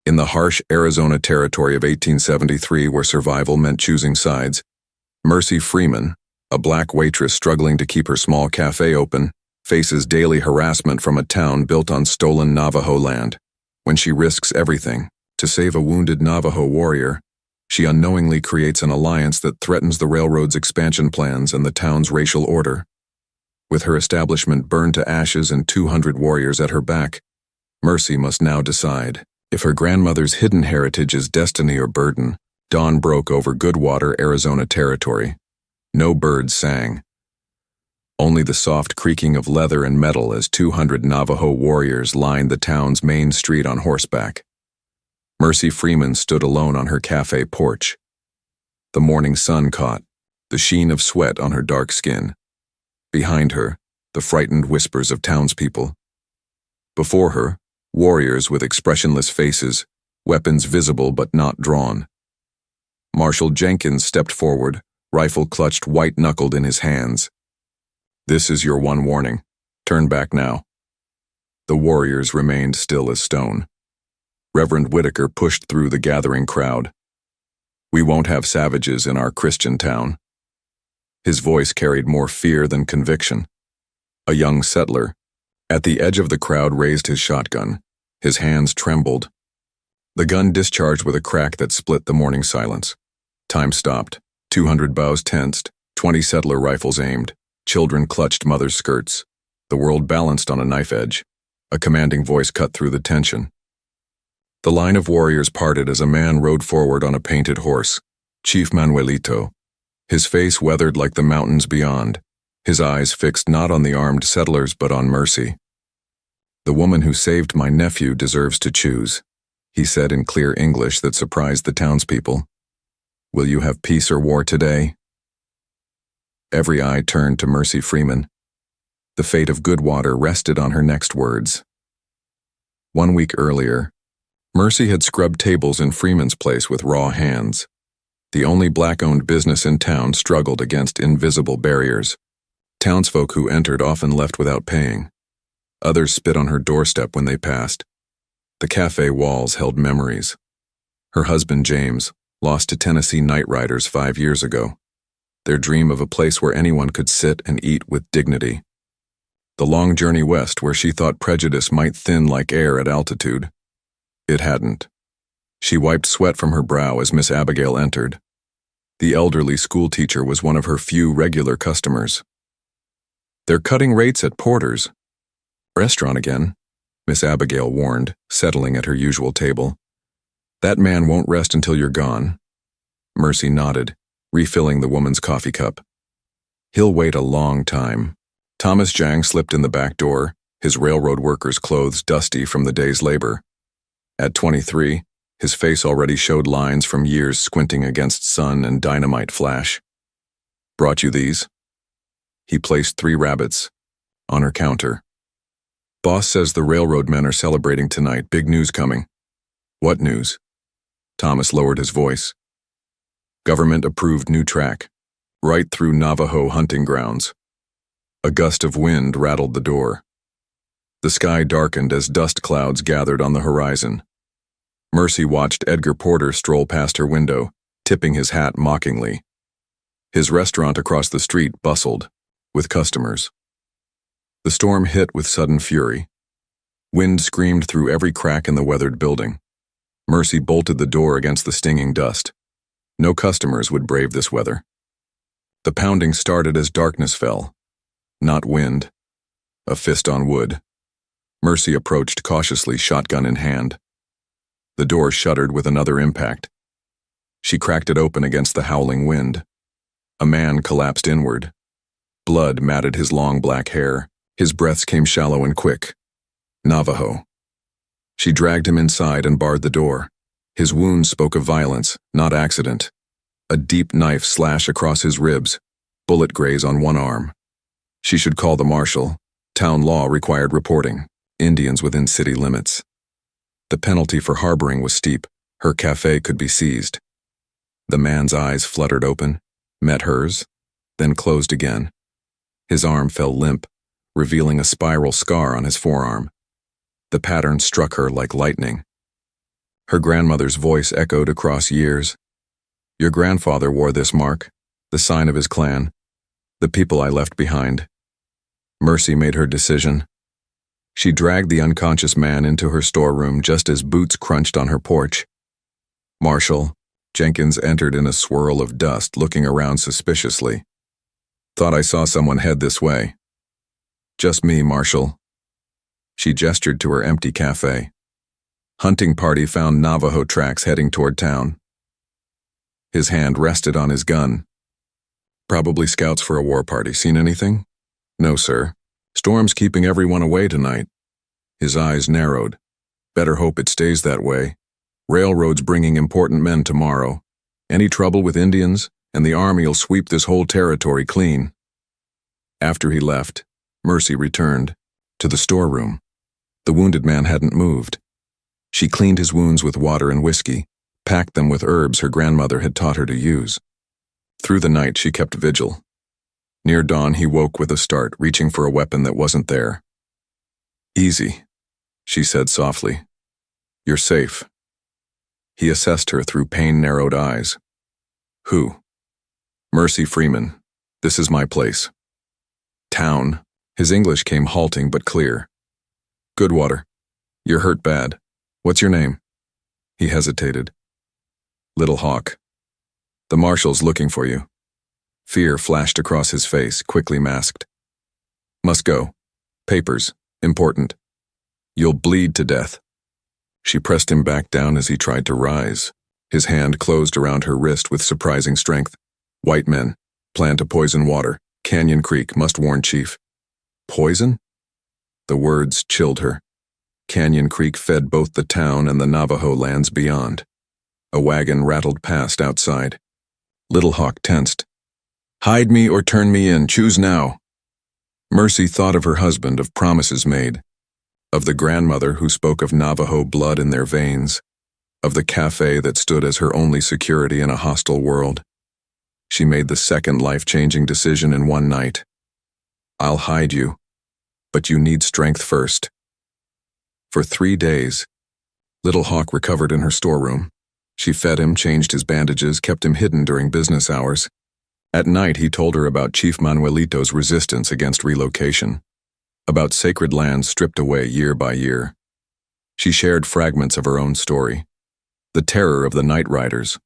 In the harsh Arizona territory of 1873, where survival meant choosing sides, Mercy Freeman, a black waitress struggling to keep her small cafe open, faces daily harassment from a town built on stolen Navajo land. When she risks everything to save a wounded Navajo warrior, she unknowingly creates an alliance that threatens the railroad's expansion plans and the town's racial order. With her establishment burned to ashes and 200 warriors at her back, Mercy must now decide. If her grandmother's hidden heritage is destiny or burden, dawn broke over Goodwater, Arizona territory. No birds sang. Only the soft creaking of leather and metal as 200 Navajo warriors lined the town's main street on horseback. Mercy Freeman stood alone on her cafe porch. The morning sun caught, the sheen of sweat on her dark skin. Behind her, the frightened whispers of townspeople. Before her, warriors with expressionless faces, weapons visible but not drawn. Marshal Jenkins stepped forward, rifle clutched white-knuckled in his hands. "This is your one warning. Turn back now." The warriors remained still as stone. Reverend Whitaker pushed through the gathering crowd. "We won't have savages in our Christian town." His voice carried more fear than conviction. A young settler, at the edge of the crowd, raised his shotgun. His hands trembled. The gun discharged with a crack that split the morning silence. Time stopped. 200 bows tensed, 20 settler rifles aimed. Children clutched mothers' skirts. The world balanced on a knife edge. A commanding voice cut through the tension. The line of warriors parted as a man rode forward on a painted horse, Chief Manuelito. His face weathered like the mountains beyond, his eyes fixed not on the armed settlers but on Mercy. "The woman who saved my nephew deserves to choose," he said in clear English that surprised the townspeople. "Will you have peace or war today?" Every eye turned to Mercy Freeman. The fate of Goodwater rested on her next words. 1 week earlier, Mercy had scrubbed tables in Freeman's place with raw hands. The only black-owned business in town struggled against invisible barriers. Townsfolk who entered often left without paying. Others spit on her doorstep when they passed. The cafe walls held memories. Her husband, James, lost to Tennessee night riders 5 years ago. Their dream of a place where anyone could sit and eat with dignity. The long journey west where she thought prejudice might thin like air at altitude. It hadn't. She wiped sweat from her brow as Miss Abigail entered. The elderly schoolteacher was one of her few regular customers. "They're cutting rates at Porter's." "Restaurant again," Miss Abigail warned, settling at her usual table. "That man won't rest until you're gone." Mercy nodded, refilling the woman's coffee cup. "He'll wait a long time." Thomas Jang slipped in the back door, his railroad worker's clothes dusty from the day's labor. At 23, his face already showed lines from years squinting against sun and dynamite flash. "Brought you these?" He placed 3 rabbits on her counter. "Boss says the railroad men are celebrating tonight. Big news coming." "What news?" Thomas lowered his voice. "Government-approved new track, right through Navajo hunting grounds." A gust of wind rattled the door. The sky darkened as dust clouds gathered on the horizon. Mercy watched Edgar Porter stroll past her window, tipping his hat mockingly. His restaurant across the street bustled, with customers. The storm hit with sudden fury. Wind screamed through every crack in the weathered building. Mercy bolted the door against the stinging dust. No customers would brave this weather. The pounding started as darkness fell. Not wind. A fist on wood. Mercy approached cautiously, shotgun in hand. The door shuddered with another impact. She cracked it open against the howling wind. A man collapsed inward. Blood matted his long black hair. His breaths came shallow and quick. Navajo. She dragged him inside and barred the door. His wounds spoke of violence, not accident. A deep knife slash across his ribs, bullet graze on one arm. She should call the marshal. Town law required reporting. Indians within city limits. The penalty for harboring was steep. Her cafe could be seized. The man's eyes fluttered open, met hers, then closed again. His arm fell limp, revealing a spiral scar on his forearm. The pattern struck her like lightning. Her grandmother's voice echoed across years. Your grandfather wore this mark, the sign of his clan, the people I left behind. Mercy made her decision. She dragged the unconscious man into her storeroom just as boots crunched on her porch. Marshall, Jenkins entered in a swirl of dust, looking around suspiciously. Thought I saw someone head this way. Just me, Marshall. She gestured to her empty cafe. Hunting party found Navajo tracks heading toward town. His hand rested on his gun. Probably scouts for a war party. Seen anything? No, sir. Storm's keeping everyone away tonight. His eyes narrowed. Better hope it stays that way. Railroad's bringing important men tomorrow. Any trouble with Indians, and the army'll sweep this whole territory clean. After he left, Mercy returned to the storeroom. The wounded man hadn't moved. She cleaned his wounds with water and whiskey, packed them with herbs her grandmother had taught her to use. Through the night, she kept vigil. Near dawn, he woke with a start, reaching for a weapon that wasn't there. Easy, she said softly. You're safe. He assessed her through pain-narrowed eyes. Who? Mercy Freeman. This is my place. Town. His English came halting but clear. Goodwater. You're hurt bad. What's your name? He hesitated. Little Hawk. The marshal's looking for you. Fear flashed across his face, quickly masked. Must go. Papers. Important. You'll bleed to death. She pressed him back down as he tried to rise. His hand closed around her wrist with surprising strength. White men. Plan to poison water. Canyon Creek. Must warn Chief. Poison? The words chilled her. Canyon Creek fed both the town and the Navajo lands beyond. A wagon rattled past outside. Little Hawk tensed. Hide me or turn me in. Choose now. Mercy thought of her husband, of promises made, of the grandmother who spoke of Navajo blood in their veins, of the cafe that stood as her only security in a hostile world. She made the second life-changing decision in one night. I'll hide you, but you need strength first. For 3 days, Little Hawk recovered in her storeroom. She fed him, changed his bandages, kept him hidden during business hours. At night, he told her about Chief Manuelito's resistance against relocation, about sacred lands stripped away year by year. She shared fragments of her own story, the terror of the night riders,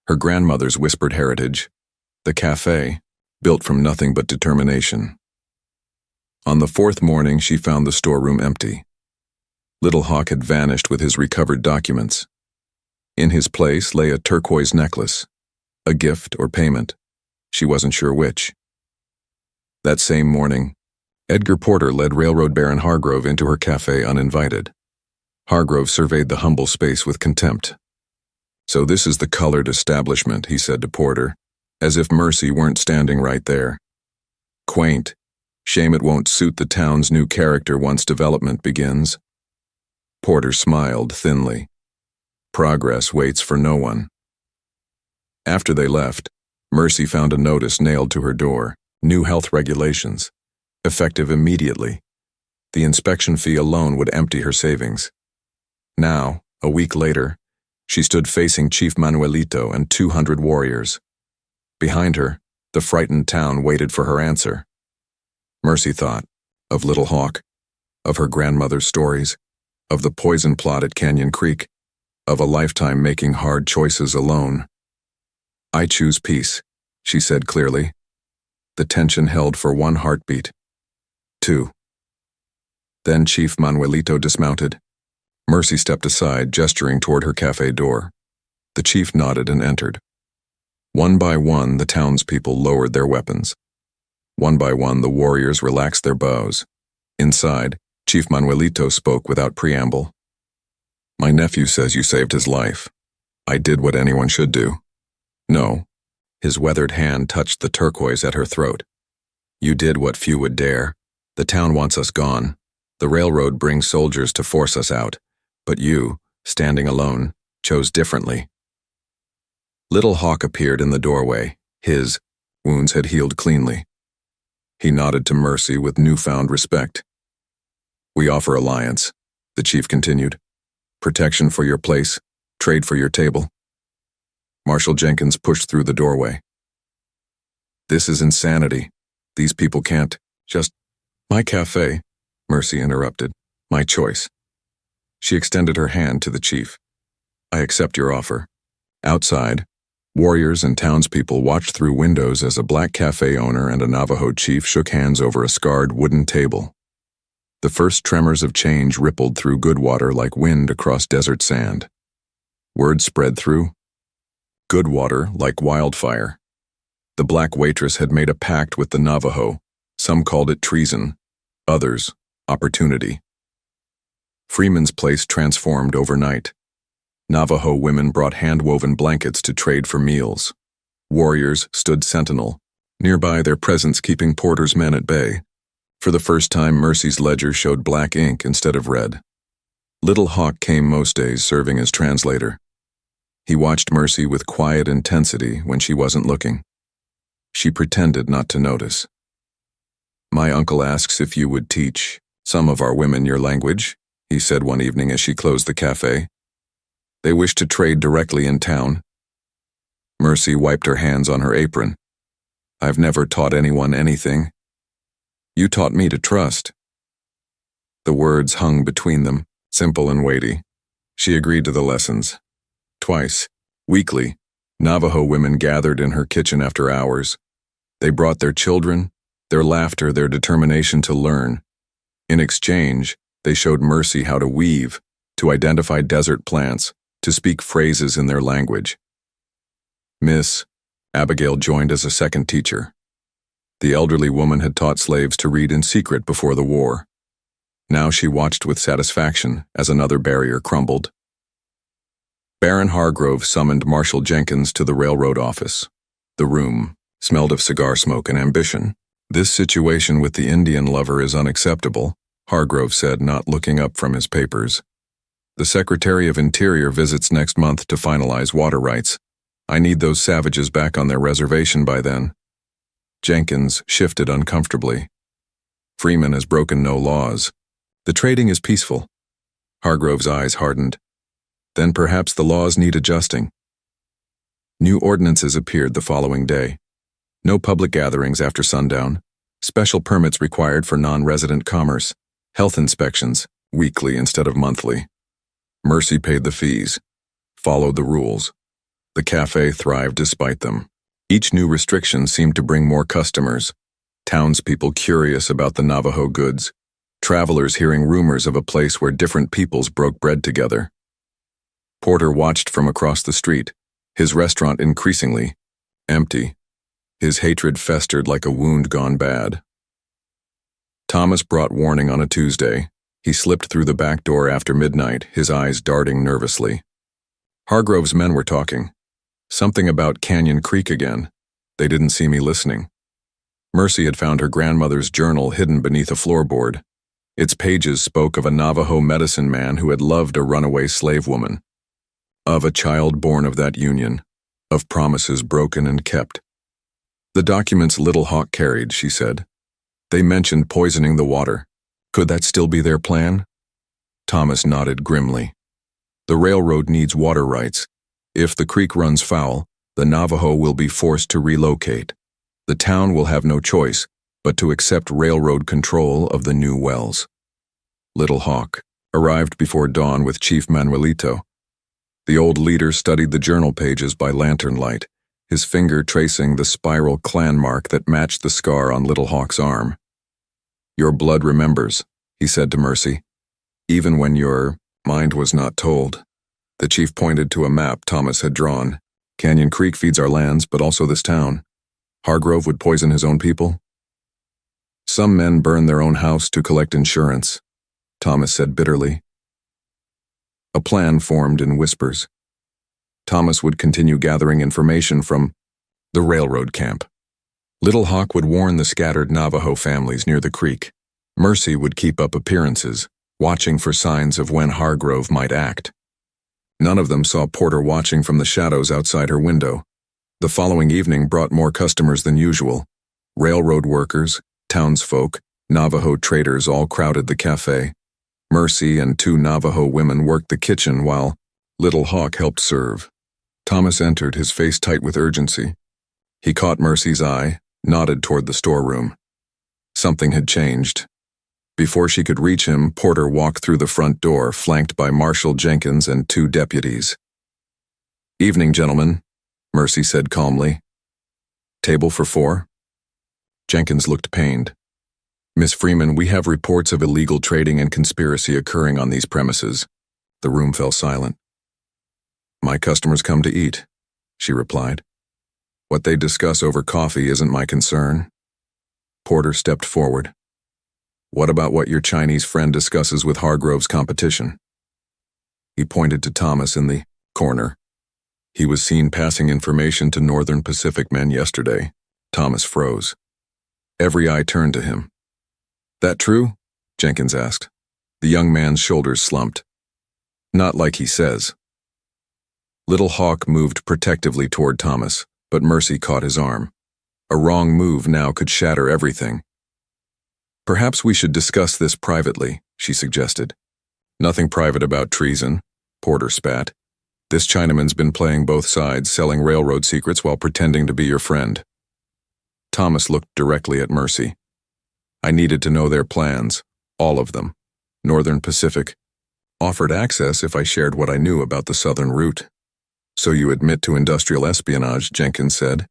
her grandmother's whispered heritage, the cafe, built from nothing but determination. On the 4th morning, she found the storeroom empty. Little Hawk had vanished with his recovered documents. In his place lay a turquoise necklace, a gift or payment. She wasn't sure which. That same morning, Edgar Porter led Railroad Baron Hargrove into her cafe uninvited. Hargrove surveyed the humble space with contempt. So this is the colored establishment, he said to Porter, as if Mercy weren't standing right there. Quaint. Shame it won't suit the town's new character once development begins. Porter smiled thinly. Progress waits for no one. After they left, Mercy found a notice nailed to her door. New health regulations. Effective immediately. The inspection fee alone would empty her savings. Now, a week later, she stood facing Chief Manuelito and 200 warriors. Behind her, the frightened town waited for her answer. Mercy thought of Little Hawk, of her grandmother's stories, of the poison plot at Canyon Creek, of a lifetime making hard choices alone. I choose peace, she said clearly. The tension held for 1 heartbeat. 2. Then Chief Manuelito dismounted. Mercy stepped aside, gesturing toward her cafe door. The chief nodded and entered. One by one, the townspeople lowered their weapons. One by one, the warriors relaxed their bows. Inside, Chief Manuelito spoke without preamble. My nephew says you saved his life. I did what anyone should do. No. His weathered hand touched the turquoise at her throat. You did what few would dare. The town wants us gone. The railroad brings soldiers to force us out. But you, standing alone, chose differently. Little Hawk appeared in the doorway. His wounds had healed cleanly. He nodded to Mercy with newfound respect. We offer alliance, the chief continued. Protection for your place, Trade for your table. Marshall Jenkins pushed through the doorway. This is insanity. These people can't just... My cafe, Mercy interrupted. My choice. She extended her hand to the chief. I accept your offer. Outside, warriors and townspeople watched through windows as a black cafe owner and a Navajo chief shook hands over a scarred wooden table. The first tremors of change rippled through Goodwater like wind across desert sand. Word spread through Goodwater like wildfire. The black waitress had made a pact with the Navajo. Some called it treason, others, opportunity. Freeman's place transformed overnight. Navajo women brought hand-woven blankets to trade for meals. Warriors stood sentinel, nearby their presence keeping Porter's men at bay. For the first time, Mercy's ledger showed black ink instead of red. Little Hawk came most days, serving as translator. He watched Mercy with quiet intensity when she wasn't looking. She pretended not to notice. My uncle asks if you would teach some of our women your language, he said one evening as she closed the cafe. They wish to trade directly in town. Mercy wiped her hands on her apron. I've never taught anyone anything. You taught me to trust. The words hung between them, simple and weighty. She agreed to the lessons. Twice, weekly, Navajo women gathered in her kitchen after hours. They brought their children, their laughter, their determination to learn. In exchange, they showed Mercy how to weave, to identify desert plants, to speak phrases in their language. Miss Abigail joined as a second teacher. The elderly woman had taught slaves to read in secret before the war. Now she watched with satisfaction as another barrier crumbled. Baron Hargrove summoned Marshall Jenkins to the railroad office. The room smelled of cigar smoke and ambition. This situation with the Indian lover is unacceptable, Hargrove said, not looking up from his papers. The Secretary of Interior visits next month to finalize water rights. I need those savages back on their reservation by then. Jenkins shifted uncomfortably. Freeman has broken no laws. The trading is peaceful. Hargrove's eyes hardened. Then perhaps the laws need adjusting. New ordinances appeared the following day. No public gatherings after sundown. Special permits required for non-resident commerce. Health inspections, weekly instead of monthly. Mercy paid the fees. Followed the rules. The cafe thrived despite them. Each new restriction seemed to bring more customers. Townspeople curious about the Navajo goods. Travelers hearing rumors of a place where different peoples broke bread together. Porter watched from across the street, his restaurant increasingly empty. His hatred festered like a wound gone bad. Thomas brought warning on a Tuesday. He slipped through the back door after midnight, his eyes darting nervously. Hargrove's men were talking. Something about Canyon Creek again. They didn't see me listening. Mercy had found her grandmother's journal hidden beneath a floorboard. Its pages spoke of a Navajo medicine man who had loved a runaway slave woman. Of a child born of that union. Of promises broken and kept. The documents Little Hawk carried, she said. They mentioned poisoning the water. Could that still be their plan? Thomas nodded grimly. The railroad needs water rights. If the creek runs foul, the Navajo will be forced to relocate. The town will have no choice but to accept railroad control of the new wells. Little Hawk arrived before dawn with Chief Manuelito. The old leader studied the journal pages by lantern light, his finger tracing the spiral clan mark that matched the scar on Little Hawk's arm. Your blood remembers, he said to Mercy, even when your mind was not told. The chief pointed to a map Thomas had drawn. Canyon Creek feeds our lands, but also this town. Hargrove would poison his own people? Some men burn their own house to collect insurance, Thomas said bitterly. A plan formed in whispers. Thomas would continue gathering information from the railroad camp. Little Hawk would warn the scattered Navajo families near the creek. Mercy would keep up appearances, watching for signs of when Hargrove might act. None of them saw Porter watching from the shadows outside her window. The following evening brought more customers than usual. Railroad workers, townsfolk, Navajo traders all crowded the cafe. Mercy and two Navajo women worked the kitchen while Little Hawk helped serve. Thomas entered, his face tight with urgency. He caught Mercy's eye, nodded toward the storeroom. Something had changed. Before she could reach him, Porter walked through the front door, flanked by Marshal Jenkins and 2 deputies. "Evening, gentlemen," Mercy said calmly. "Table for 4? Jenkins looked pained. "Miss Freeman, we have reports of illegal trading and conspiracy occurring on these premises." The room fell silent. "My customers come to eat," she replied. "What they discuss over coffee isn't my concern." Porter stepped forward. "What about what your Chinese friend discusses with Hargrove's competition?" He pointed to Thomas in the corner. "He was seen passing information to Northern Pacific men yesterday." Thomas froze. Every eye turned to him. "That true?" Jenkins asked. The young man's shoulders slumped. "Not like he says." Little Hawk moved protectively toward Thomas, but Mercy caught his arm. A wrong move now could shatter everything. "Perhaps we should discuss this privately," she suggested. "Nothing private about treason," Porter spat. "This Chinaman's been playing both sides, selling railroad secrets while pretending to be your friend." Thomas looked directly at Mercy. "I needed to know their plans, all of them. Northern Pacific offered access if I shared what I knew about the southern route." "So you admit to industrial espionage," Jenkins said.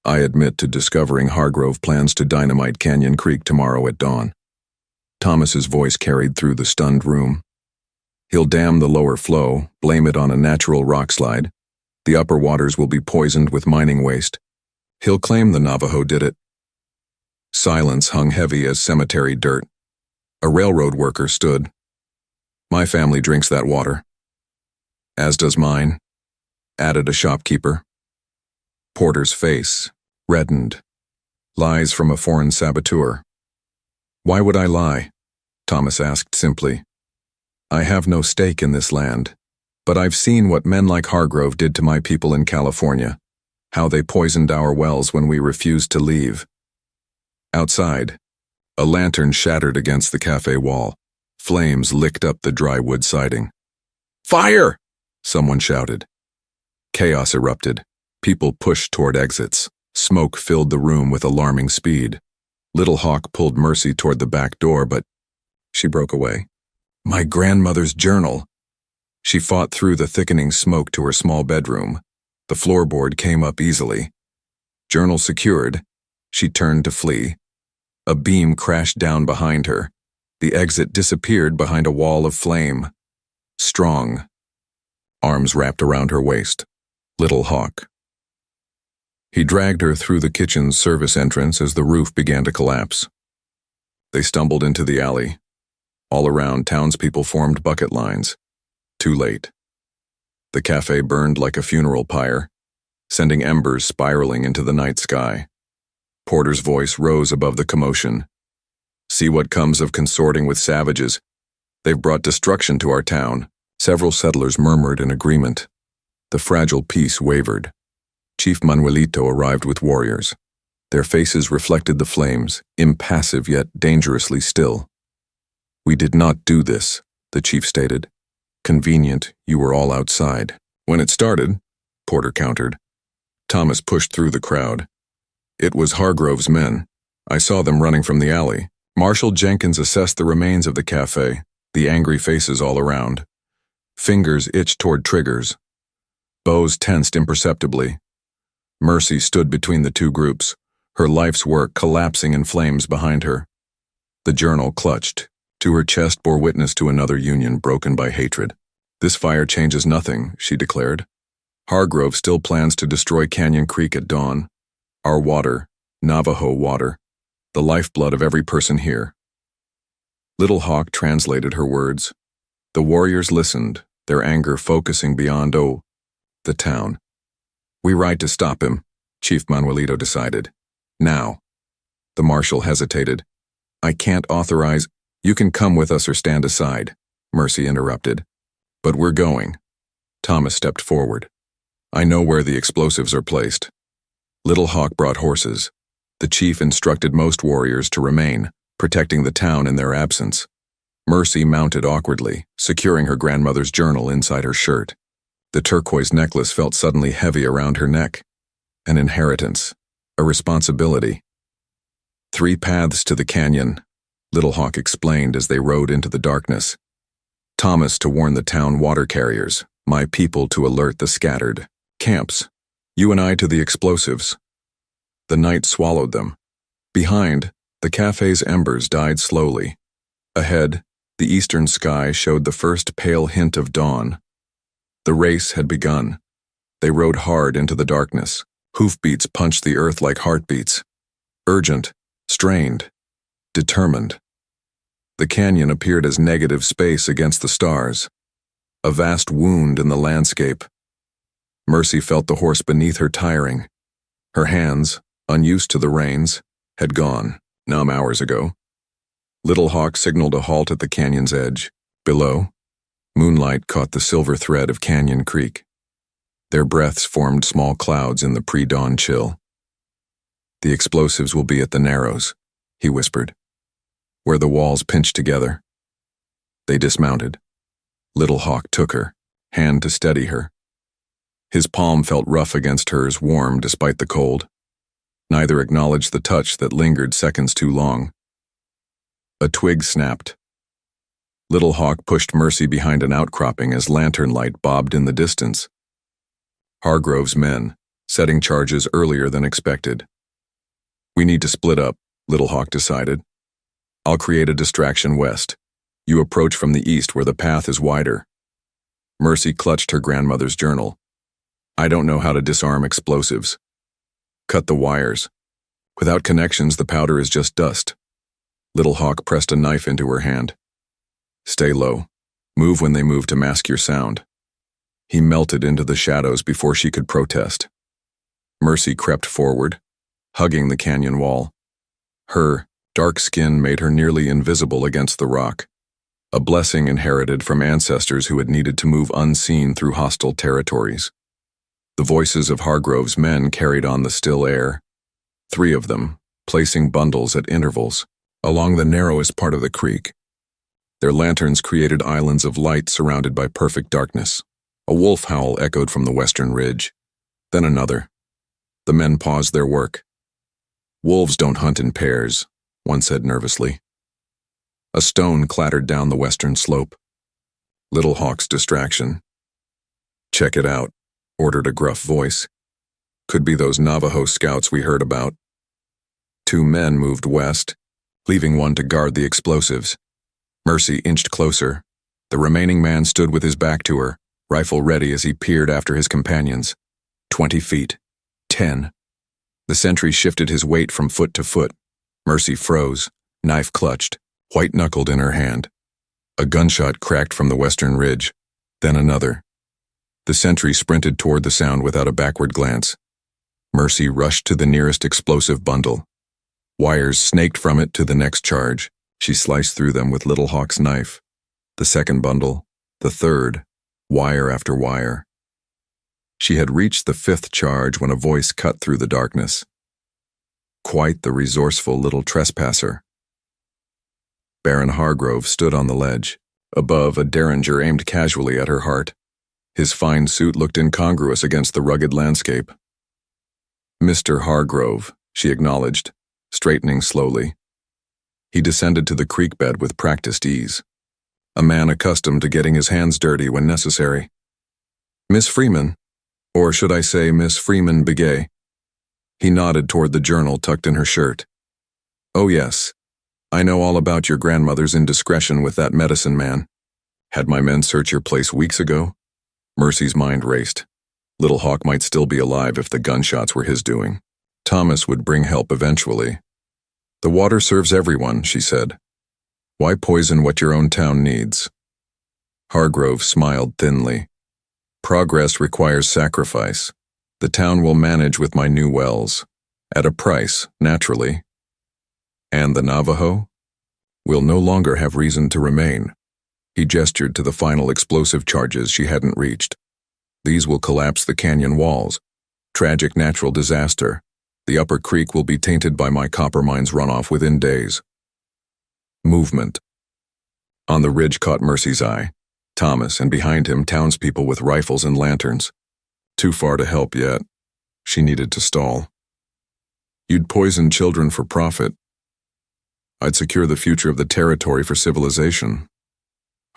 "I admit to discovering Hargrove plans to dynamite Canyon Creek tomorrow at dawn." Thomas's voice carried through the stunned room. "He'll dam the lower flow, blame it on a natural rock slide. The upper waters will be poisoned with mining waste. He'll claim the Navajo did it." Silence hung heavy as cemetery dirt. A railroad worker stood. "My family drinks that water." "As does mine," added a shopkeeper. Porter's face reddened. Lies from a foreign saboteur. "Why would I lie?" Thomas asked simply. "I have no stake in this land, but I've seen what men like Hargrove did to my people in California, how they poisoned our wells when we refused to leave." Outside, a lantern shattered against the cafe wall. Flames licked up the dry wood siding. "Fire!" someone shouted. Chaos erupted. People pushed toward exits. Smoke filled the room with alarming speed. Little Hawk pulled Mercy toward the back door, but she broke away. "My grandmother's journal." She fought through the thickening smoke to her small bedroom. The floorboard came up easily. Journal secured, she turned to flee. A beam crashed down behind her. The exit disappeared behind a wall of flame. Strong. Arms wrapped around her waist. Little Hawk. He dragged her through the kitchen's service entrance as the roof began to collapse. They stumbled into the alley. All around, townspeople formed bucket lines. Too late. The cafe burned like a funeral pyre, sending embers spiraling into the night sky. Porter's voice rose above the commotion. "See what comes of consorting with savages. They've brought destruction to our town." Several settlers murmured in agreement. The fragile peace wavered. Chief Manuelito arrived with warriors. Their faces reflected the flames, impassive yet dangerously still. "We did not do this," the chief stated. "Convenient, you were all outside." "When it started," Porter countered. Thomas pushed through the crowd. "It was Hargrove's men. I saw them running from the alley." Marshal Jenkins assessed the remains of the cafe, the angry faces all around. Fingers itched toward triggers. Bows tensed imperceptibly. Mercy stood between the two groups, her life's work collapsing in flames behind her. The journal clutched. To her chest bore witness to another union broken by hatred. "This fire changes nothing," she declared. "Hargrove still plans to destroy Canyon Creek at dawn. Our water, Navajo water, the lifeblood of every person here." Little Hawk translated her words. The warriors listened, their anger focusing beyond the town. "We ride to stop him," Chief Manuelito decided. "Now." The marshal hesitated. "I can't authorize—" "You can come with us or stand aside," Mercy interrupted. "But we're going." Thomas stepped forward. "I know where the explosives are placed." Little Hawk brought horses. The chief instructed most warriors to remain, protecting the town in their absence. Mercy mounted awkwardly, securing her grandmother's journal inside her shirt. The turquoise necklace felt suddenly heavy around her neck. An inheritance. A responsibility. 3 paths to the canyon, Little Hawk explained as they rode into the darkness. Thomas to warn the town water carriers, my people to alert the scattered. Camps. You and I to the explosives. The night swallowed them. Behind, the cafe's embers died slowly. Ahead, the eastern sky showed the first pale hint of dawn. The race had begun. They rode hard into the darkness. Hoofbeats punched the earth like heartbeats. Urgent, strained, determined. The canyon appeared as negative space against the stars. A vast wound in the landscape. Mercy felt the horse beneath her tiring. Her hands, unused to the reins, had gone, numb hours ago. Little Hawk signaled a halt at the canyon's edge. Below, moonlight caught the silver thread of Canyon Creek. Their breaths formed small clouds in the pre-dawn chill. The explosives will be at the Narrows, he whispered, where the walls pinched together. They dismounted. Little Hawk took her, hand to steady her. His palm felt rough against hers, warm despite the cold. Neither acknowledged the touch that lingered seconds too long. A twig snapped. Little Hawk pushed Mercy behind an outcropping as lantern light bobbed in the distance. Hargrove's men, setting charges earlier than expected. We need to split up, Little Hawk decided. I'll create a distraction west. You approach from the east where the path is wider. Mercy clutched her grandmother's journal. I don't know how to disarm explosives. Cut the wires. Without connections, the powder is just dust. Little Hawk pressed a knife into her hand. Stay low. Move when they move to mask your sound. He melted into the shadows before she could protest. Mercy crept forward, hugging the canyon wall. Her dark skin made her nearly invisible against the rock, a blessing inherited from ancestors who had needed to move unseen through hostile territories. The voices of Hargrove's men carried on the still air, 3 of them, placing bundles at intervals along the narrowest part of the creek. Their lanterns created islands of light surrounded by perfect darkness. A wolf howl echoed from the western ridge, then another. The men paused their work. Wolves don't hunt in pairs, one said nervously. A stone clattered down the western slope. Little Hawk's distraction. Check it out, ordered a gruff voice. Could be those Navajo scouts we heard about. 2 men moved west, leaving one to guard the explosives. Mercy inched closer. The remaining man stood with his back to her, rifle ready as he peered after his companions. 20 feet. 10. The sentry shifted his weight from foot to foot. Mercy froze, knife clutched, white-knuckled in her hand. A gunshot cracked from the western ridge, then another. The sentry sprinted toward the sound without a backward glance. Mercy rushed to the nearest explosive bundle. Wires snaked from it to the next charge. She sliced through them with Little Hawk's knife. The second bundle, the third, wire after wire. She had reached the 5th charge when a voice cut through the darkness. Quite the resourceful little trespasser. Baron Hargrove stood on the ledge. Above, a derringer aimed casually at her heart. His fine suit looked incongruous against the rugged landscape. Mr. Hargrove, she acknowledged, straightening slowly. He descended to the creek bed with practiced ease. A man accustomed to getting his hands dirty when necessary. Miss Freeman, or should I say Miss Freeman Begay? He nodded toward the journal tucked in her shirt. Oh yes, I know all about your grandmother's indiscretion with that medicine man. Had my men search your place weeks ago? Mercy's mind raced. Little Hawk might still be alive if the gunshots were his doing. Thomas would bring help eventually. The water serves everyone, she said. Why poison what your own town needs? Hargrove smiled thinly. Progress requires sacrifice. The town will manage with my new wells. At a price, naturally. And the Navajo? Will no longer have reason to remain. He gestured to the final explosive charges she hadn't reached. These will collapse the canyon walls. Tragic natural disaster. The upper creek will be tainted by my copper mine's runoff within days. Movement. On the ridge caught Mercy's eye. Thomas, and behind him, townspeople with rifles and lanterns. Too far to help yet. She needed to stall. You'd poison children for profit. I'd secure the future of the territory for civilization.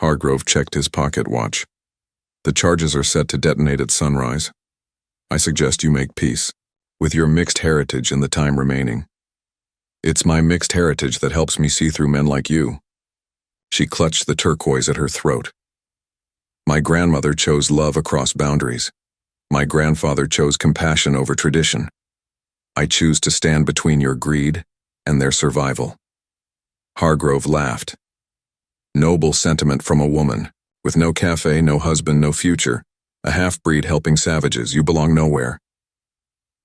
Hargrove checked his pocket watch. The charges are set to detonate at sunrise. I suggest you make peace, with your mixed heritage in the time remaining. It's my mixed heritage that helps me see through men like you. She clutched the turquoise at her throat. My grandmother chose love across boundaries. My grandfather chose compassion over tradition. I choose to stand between your greed and their survival. Hargrove laughed. Noble sentiment from a woman. With no cafe, no husband, no future. A half-breed helping savages, you belong nowhere.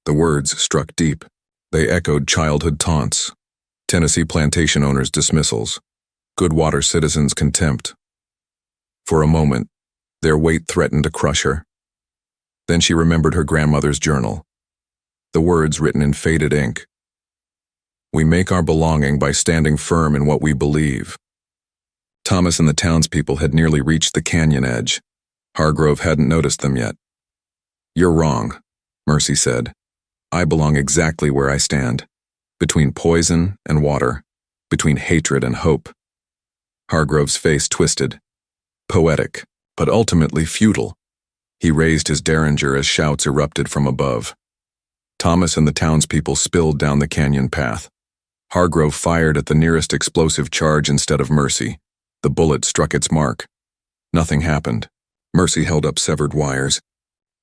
The words struck deep. They echoed childhood taunts. Tennessee plantation owners' dismissals. Goodwater citizens' contempt. For a moment, their weight threatened to crush her. Then she remembered her grandmother's journal. The words written in faded ink. We make our belonging by standing firm in what we believe. Thomas and the townspeople had nearly reached the canyon edge. Hargrove hadn't noticed them yet. You're wrong, Mercy said. I belong exactly where I stand, between poison and water, between hatred and hope. Hargrove's face twisted. Poetic, but ultimately futile. He raised his derringer as shouts erupted from above. Thomas and the townspeople spilled down the canyon path. Hargrove fired at the nearest explosive charge instead of Mercy. The bullet struck its mark. Nothing happened. Mercy held up severed wires.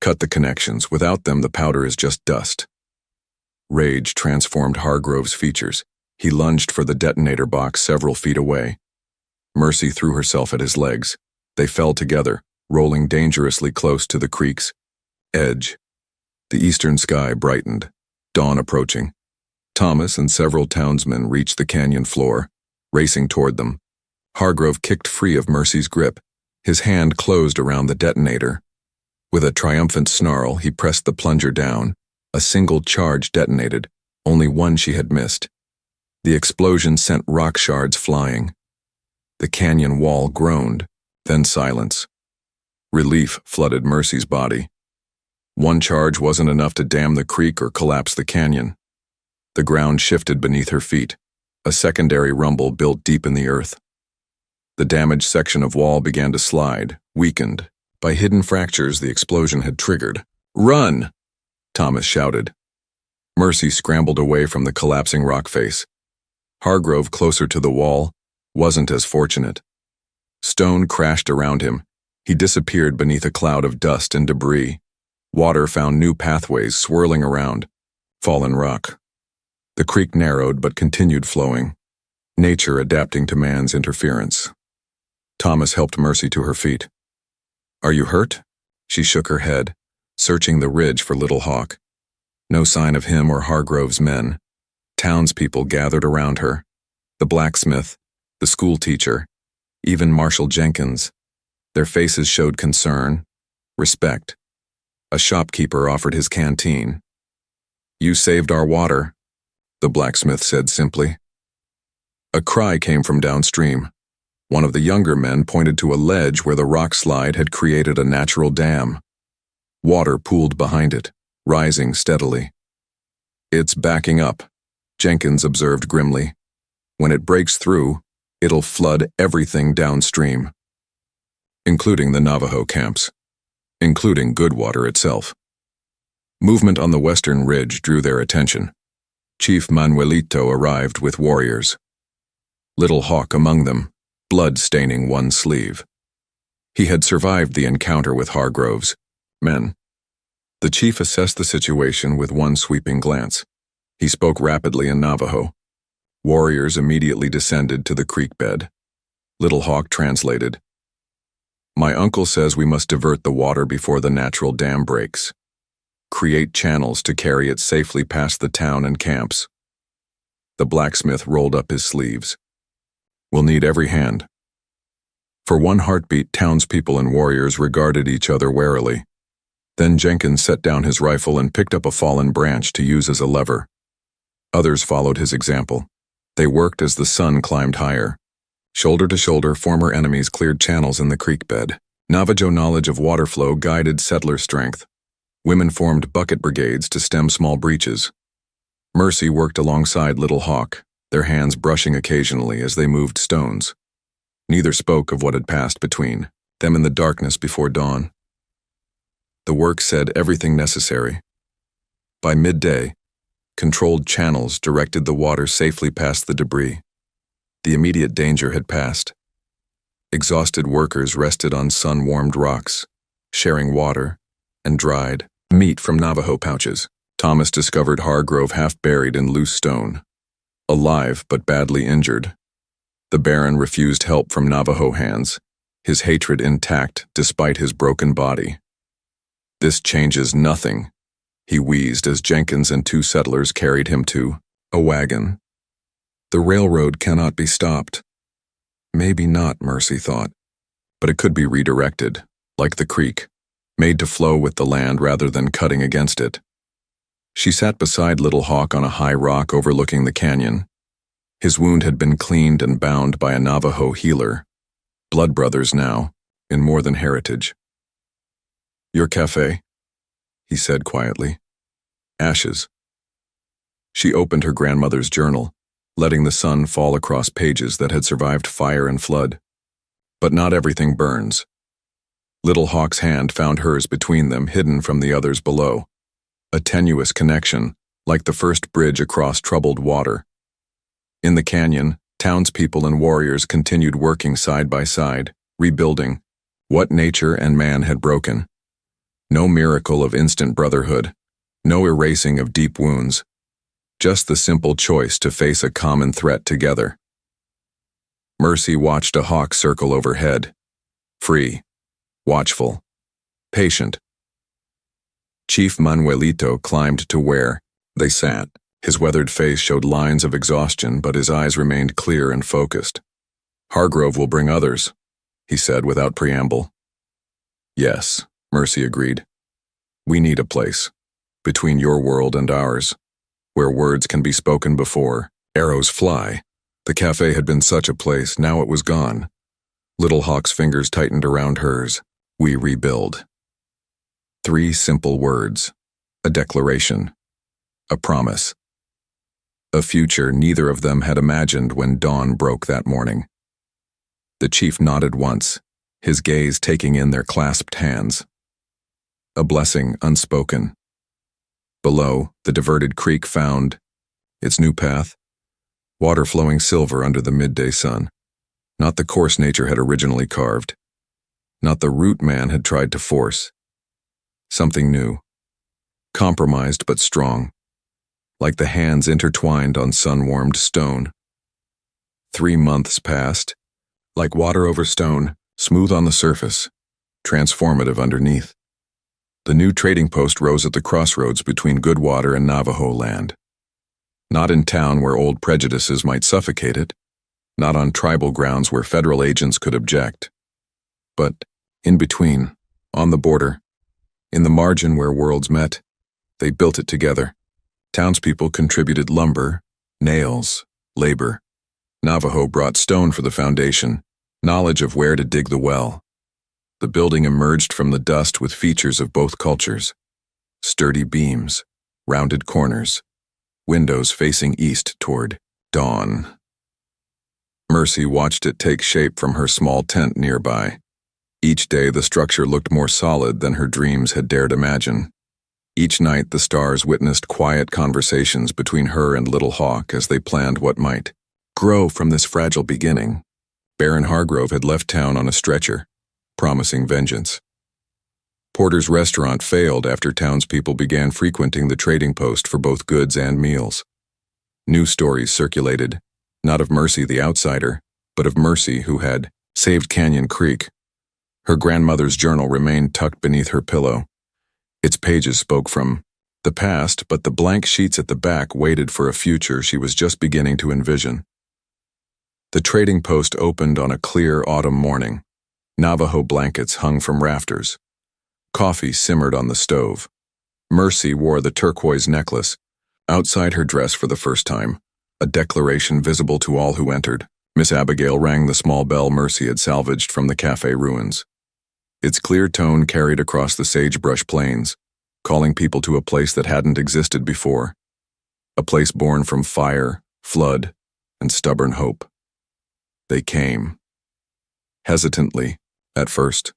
Cut the connections. Without them, the powder is just dust. Rage transformed Hargrove's features. He lunged for the detonator box several feet away. Mercy threw herself at his legs. They fell together, rolling dangerously close to the creek's edge. The eastern sky brightened, dawn approaching. Thomas and several townsmen reached the canyon floor, racing toward them. Hargrove kicked free of Mercy's grip. His hand closed around the detonator. With a triumphant snarl, he pressed the plunger down. A single charge detonated, only one she had missed. The explosion sent rock shards flying. The canyon wall groaned, then silence. Relief flooded Mercy's body. One charge wasn't enough to dam the creek or collapse the canyon. The ground shifted beneath her feet. A secondary rumble built deep in the earth. The damaged section of wall began to slide, weakened. By hidden fractures the explosion had triggered. Run! Thomas shouted. Mercy scrambled away from the collapsing rock face. Hargrove, closer to the wall, wasn't as fortunate. Stone crashed around him. He disappeared beneath a cloud of dust and debris. Water found new pathways swirling around. Fallen rock. The creek narrowed but continued flowing. Nature adapting to man's interference. Thomas helped Mercy to her feet. Are you hurt? She shook her head, searching the ridge for Little Hawk. No sign of him or Hargrove's men. Townspeople gathered around her. The blacksmith, the school teacher, even Marshal Jenkins. Their faces showed concern, respect. A shopkeeper offered his canteen. You saved our water, the blacksmith said simply. A cry came from downstream. One of the younger men pointed to a ledge where the rock slide had created a natural dam. Water pooled behind it, rising steadily. It's backing up, Jenkins observed grimly. When it breaks through, it'll flood everything downstream, including the Navajo camps, including Goodwater itself. Movement on the western ridge drew their attention. Chief Manuelito arrived with warriors. Little Hawk among them, blood staining one sleeve. He had survived the encounter with Hargrove's men. The chief assessed the situation with one sweeping glance. He spoke rapidly in Navajo. Warriors immediately descended to the creek bed. Little Hawk translated. My uncle says we must divert the water before the natural dam breaks. Create channels to carry it safely past the town and camps. The blacksmith rolled up his sleeves. We'll need every hand. For one heartbeat, townspeople and warriors regarded each other warily. Then Jenkins set down his rifle and picked up a fallen branch to use as a lever. Others followed his example. They worked as the sun climbed higher. Shoulder to shoulder, former enemies cleared channels in the creek bed. Navajo knowledge of water flow guided settler strength. Women formed bucket brigades to stem small breaches. Mercy worked alongside Little Hawk, their hands brushing occasionally as they moved stones. Neither spoke of what had passed between them in the darkness before dawn. The work said everything necessary. By midday, controlled channels directed the water safely past the debris. The immediate danger had passed. Exhausted workers rested on sun-warmed rocks, sharing water and dried meat from Navajo pouches. Thomas discovered Hargrove half buried in loose stone, alive but badly injured. The Baron refused help from Navajo hands, his hatred intact despite his broken body. "This changes nothing," he wheezed as Jenkins and two settlers carried him to a wagon. "The railroad cannot be stopped." Maybe not, Mercy thought, but it could be redirected, like the creek, made to flow with the land rather than cutting against it. She sat beside Little Hawk on a high rock overlooking the canyon. His wound had been cleaned and bound by a Navajo healer. Blood brothers now, in more than heritage. "Your cafe," he said quietly. "Ashes." She opened her grandmother's journal, letting the sun fall across pages that had survived fire and flood. But not everything burns. Little Hawk's hand found hers between them, hidden from the others below. A tenuous connection, like the first bridge across troubled water. In the canyon, townspeople and warriors continued working side by side, rebuilding what nature and man had broken. No miracle of instant brotherhood, no erasing of deep wounds, just the simple choice to face a common threat together. Mercy watched a hawk circle overhead, free, watchful, patient. Chief Manuelito climbed to where they sat. His weathered face showed lines of exhaustion, but his eyes remained clear and focused. "Hargrove will bring others," he said without preamble. "Yes," Mercy agreed. "We need a place, between your world and ours, where words can be spoken before arrows fly." The cafe had been such a place, now it was gone. Little Hawk's fingers tightened around hers. "We rebuild." 3 simple words, a declaration, a promise. A future neither of them had imagined when dawn broke that morning. The chief nodded once, his gaze taking in their clasped hands. A blessing unspoken. Below, the diverted creek found its new path, water flowing silver under the midday sun. Not the course nature had originally carved. Not the route man had tried to force. Something new. Compromised but strong. Like the hands intertwined on sun-warmed stone. 3 months passed. Like water over stone, smooth on the surface, transformative underneath. The new trading post rose at the crossroads between Goodwater and Navajo land. Not in town where old prejudices might suffocate it, not on tribal grounds where federal agents could object, but in between, on the border, in the margin where worlds met. They built it together. Townspeople contributed lumber, nails, labor. Navajo brought stone for the foundation, knowledge of where to dig the well. The building emerged from the dust with features of both cultures. Sturdy beams, rounded corners, windows facing east toward dawn. Mercy watched it take shape from her small tent nearby. Each day the structure looked more solid than her dreams had dared imagine. Each night the stars witnessed quiet conversations between her and Little Hawk as they planned what might grow from this fragile beginning. Baron Hargrove had left town on a stretcher, promising vengeance. Porter's restaurant failed after townspeople began frequenting the trading post for both goods and meals. New stories circulated, not of Mercy the outsider, but of Mercy who had saved Canyon Creek. Her grandmother's journal remained tucked beneath her pillow. Its pages spoke from the past, but the blank sheets at the back waited for a future she was just beginning to envision. The trading post opened on a clear autumn morning. Navajo blankets hung from rafters. Coffee simmered on the stove. Mercy wore the turquoise necklace, outside her dress for the first time, a declaration visible to all who entered. Miss Abigail rang the small bell Mercy had salvaged from the cafe ruins. Its clear tone carried across the sagebrush plains, calling people to a place that hadn't existed before. A place born from fire, flood, and stubborn hope. They came. Hesitantly, at first.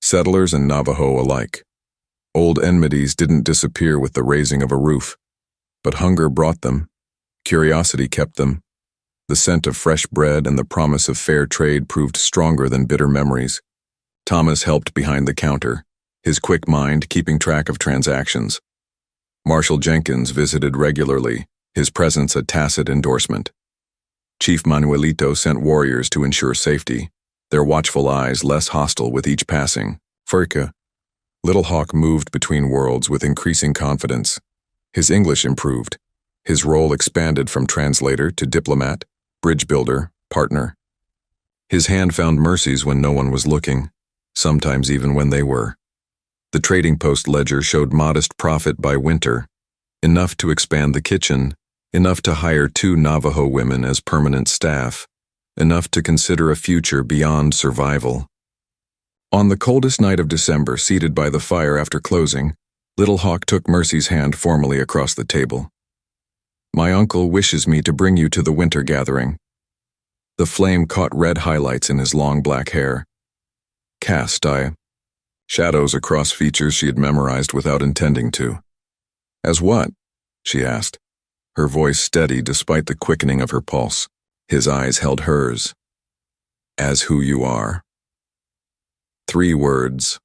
Settlers and Navajo alike. Old enmities didn't disappear with the raising of a roof, but hunger brought them, curiosity kept them. The scent of fresh bread and the promise of fair trade proved stronger than bitter memories. Thomas helped behind the counter, his quick mind keeping track of transactions. Marshal Jenkins visited regularly, his presence a tacit endorsement. Chief Manuelito sent warriors to ensure safety, their watchful eyes less hostile with each passing. Furka. Little Hawk moved between worlds with increasing confidence. His English improved. His role expanded from translator to diplomat, bridge builder, partner. His hand found mercies when no one was looking, sometimes even when they were. The trading post ledger showed modest profit by winter, enough to expand the kitchen, enough to hire 2 Navajo women as permanent staff, enough to consider a future beyond survival. On the coldest night of December, seated by the fire after closing, Little Hawk took Mercy's hand formally across the table. "My uncle wishes me to bring you to the winter gathering." The flame caught red highlights in his long black hair. Shadows across features she had memorized without intending to. "As what?" she asked, her voice steady despite the quickening of her pulse. His eyes held hers. "As who you are." 3 words,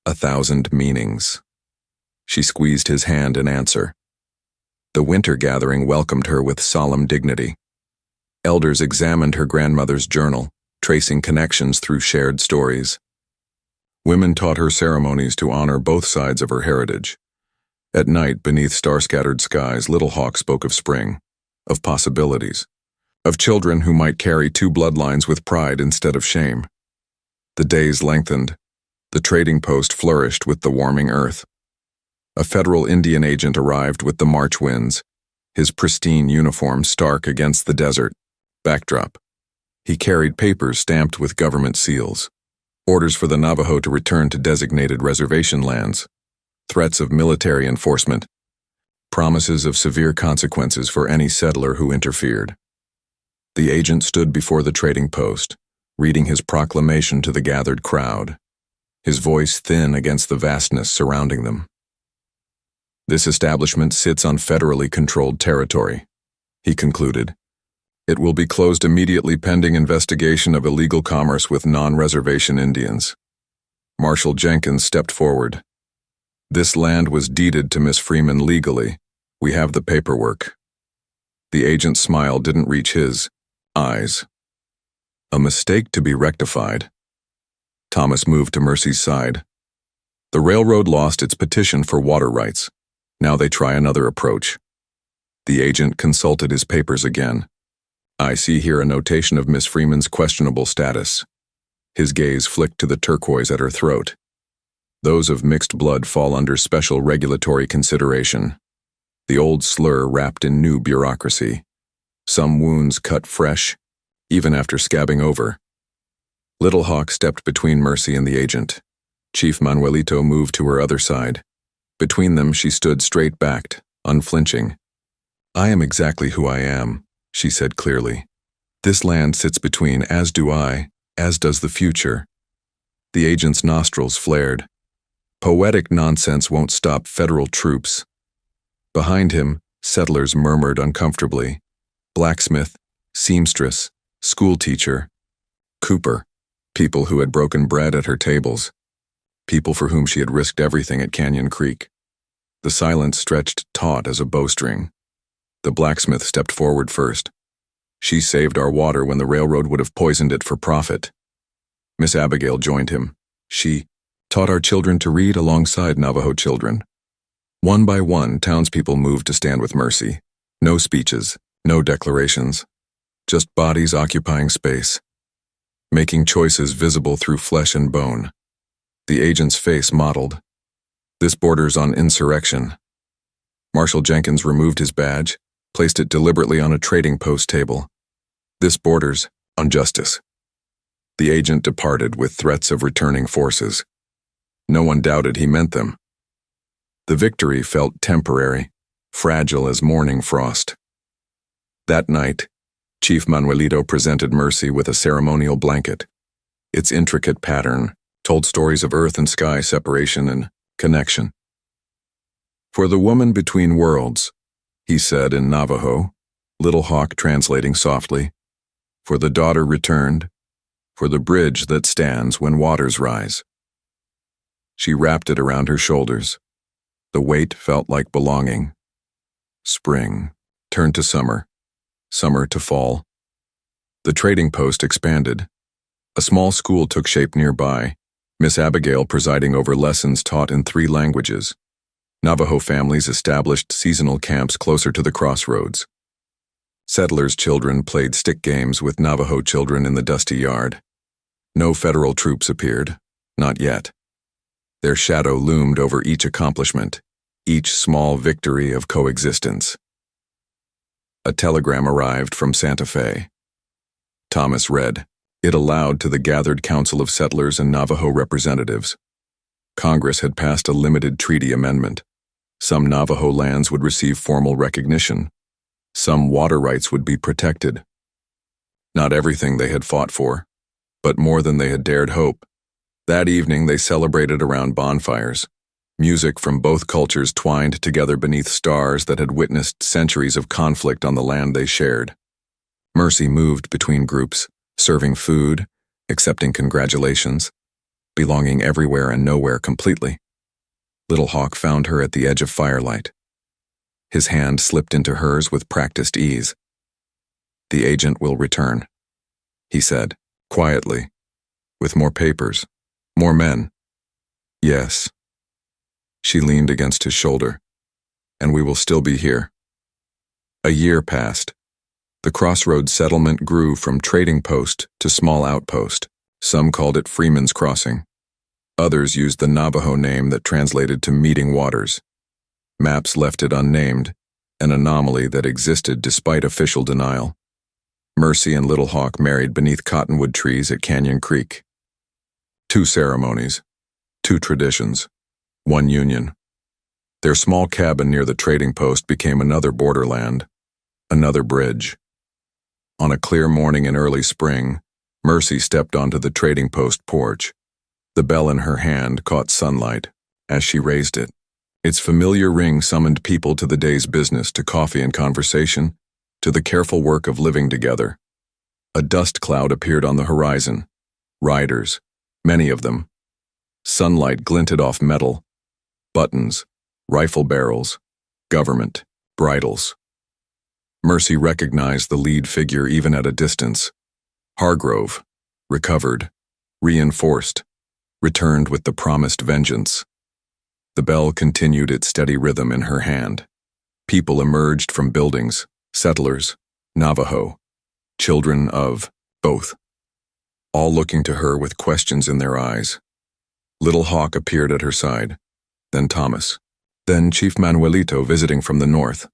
1,000 meanings. She squeezed his hand in answer. The winter gathering welcomed her with solemn dignity. Elders examined her grandmother's journal, tracing connections through shared stories. Women taught her ceremonies to honor both sides of her heritage. At night, beneath star-scattered skies, Little Hawk spoke of spring, of possibilities, of children who might carry 2 bloodlines with pride instead of shame. The days lengthened. The trading post flourished with the warming earth. A federal Indian agent arrived with the March winds, his pristine uniform stark against the desert backdrop. He carried papers stamped with government seals, orders for the Navajo to return to designated reservation lands, threats of military enforcement, promises of severe consequences for any settler who interfered. The agent stood before the trading post, reading his proclamation to the gathered crowd, his voice thin against the vastness surrounding them. "This establishment sits on federally controlled territory," he concluded. "It will be closed immediately pending investigation of illegal commerce with non-reservation Indians." Marshal Jenkins stepped forward. "This land was deeded to Miss Freeman legally. We have the paperwork." The agent's smile didn't reach his eyes. "A mistake to be rectified." Thomas moved to Mercy's side. "The railroad lost its petition for water rights. Now they try another approach." The agent consulted his papers again. "I see here a notation of Miss Freeman's questionable status." His gaze flicked to the turquoise at her throat. "Those of mixed blood fall under special regulatory consideration." The old slur wrapped in new bureaucracy. Some wounds cut fresh, even after scabbing over. Little Hawk stepped between Mercy and the agent. Chief Manuelito moved to her other side. Between them she stood straight-backed, unflinching. "I am exactly who I am," she said clearly. "This land sits between, as do I, as does the future." The agent's nostrils flared. Poetic nonsense won't stop federal troops. Behind him, settlers murmured uncomfortably. Blacksmith, seamstress, schoolteacher, cooper, people who had broken bread at her tables, people for whom she had risked everything at Canyon Creek. The silence stretched taut as a bowstring. The blacksmith stepped forward first. "She saved our water when the railroad would have poisoned it for profit." Miss Abigail joined him. "She taught our children to read alongside Navajo children." One by one, townspeople moved to stand with Mercy. No speeches, no declarations, just bodies occupying space, making choices visible through flesh and bone. The agent's face mottled. "This borders on insurrection." Marshal Jenkins removed his badge, placed it deliberately on a trading post table. "This borders on justice." The agent departed with threats of returning forces. No one doubted he meant them. The victory felt temporary, fragile as morning frost. That night, Chief Manuelito presented Mercy with a ceremonial blanket. Its intricate pattern told stories of earth and sky separation and connection. "For the woman between worlds," he said in Navajo, Little Hawk translating softly. "For the daughter returned, for the bridge that stands when waters rise." She wrapped it around her shoulders. The weight felt like belonging. Spring turned to summer, summer to fall. The trading post expanded. A small school took shape nearby, Miss Abigail presiding over lessons taught in 3 languages. Navajo families established seasonal camps closer to the crossroads. Settlers' children played stick games with Navajo children in the dusty yard. No federal troops appeared, not yet. Their shadow loomed over each accomplishment, each small victory of coexistence. A telegram arrived from Santa Fe. Thomas read it aloud to the gathered council of settlers and Navajo representatives. Congress had passed a limited treaty amendment. Some Navajo lands would receive formal recognition. Some water rights would be protected. Not everything they had fought for, but more than they had dared hope. That evening they celebrated around bonfires. Music from both cultures twined together beneath stars that had witnessed centuries of conflict on the land they shared. Mercy moved between groups, serving food, accepting congratulations, belonging everywhere and nowhere completely. Little Hawk found her at the edge of firelight. His hand slipped into hers with practiced ease. "The agent will return," he said, quietly, "with more papers, more men." "Yes." She leaned against his shoulder. "And we will still be here." A year passed. The crossroads settlement grew from trading post to small outpost. Some called it Freeman's Crossing. Others used the Navajo name that translated to Meeting Waters. Maps left it unnamed, an anomaly that existed despite official denial. Mercy and Little Hawk married beneath cottonwood trees at Canyon Creek. 2 ceremonies, 2 traditions, 1 union. Their small cabin near the trading post became another borderland, another bridge. On a clear morning in early spring, Mercy stepped onto the trading post porch. The bell in her hand caught sunlight as she raised it. Its familiar ring summoned people to the day's business, to coffee and conversation, to the careful work of living together. A dust cloud appeared on the horizon. Riders, many of them. Sunlight glinted off metal, buttons, rifle barrels, government, bridles. Mercy recognized the lead figure even at a distance. Hargrove, recovered, reinforced, returned with the promised vengeance. The bell continued its steady rhythm in her hand. People emerged from buildings, settlers, Navajo, children of both, all looking to her with questions in their eyes. Little Hawk appeared at her side, then Thomas, then Chief Manuelito visiting from the north,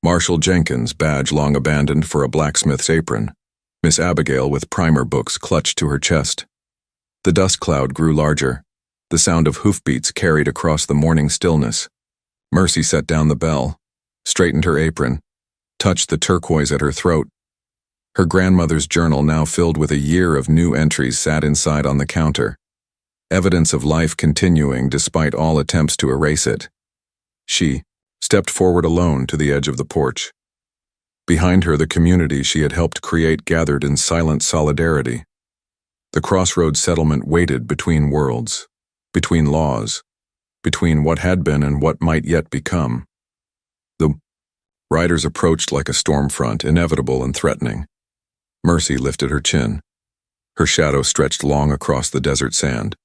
Marshal Jenkins, badge long abandoned for a blacksmith's apron, Miss Abigail with primer books clutched to her chest. The dust cloud grew larger. The sound of hoofbeats carried across the morning stillness. Mercy set down the bell, straightened her apron, touched the turquoise at her throat. Her grandmother's journal, now filled with a year of new entries, sat inside on the counter. Evidence of life continuing despite all attempts to erase it. She stepped forward alone to the edge of the porch. Behind her, the community she had helped create gathered in silent solidarity. The crossroads settlement waited between worlds, between laws, between what had been and what might yet become. The riders approached like a storm front, inevitable and threatening. Mercy lifted her chin. Her shadow stretched long across the desert sand.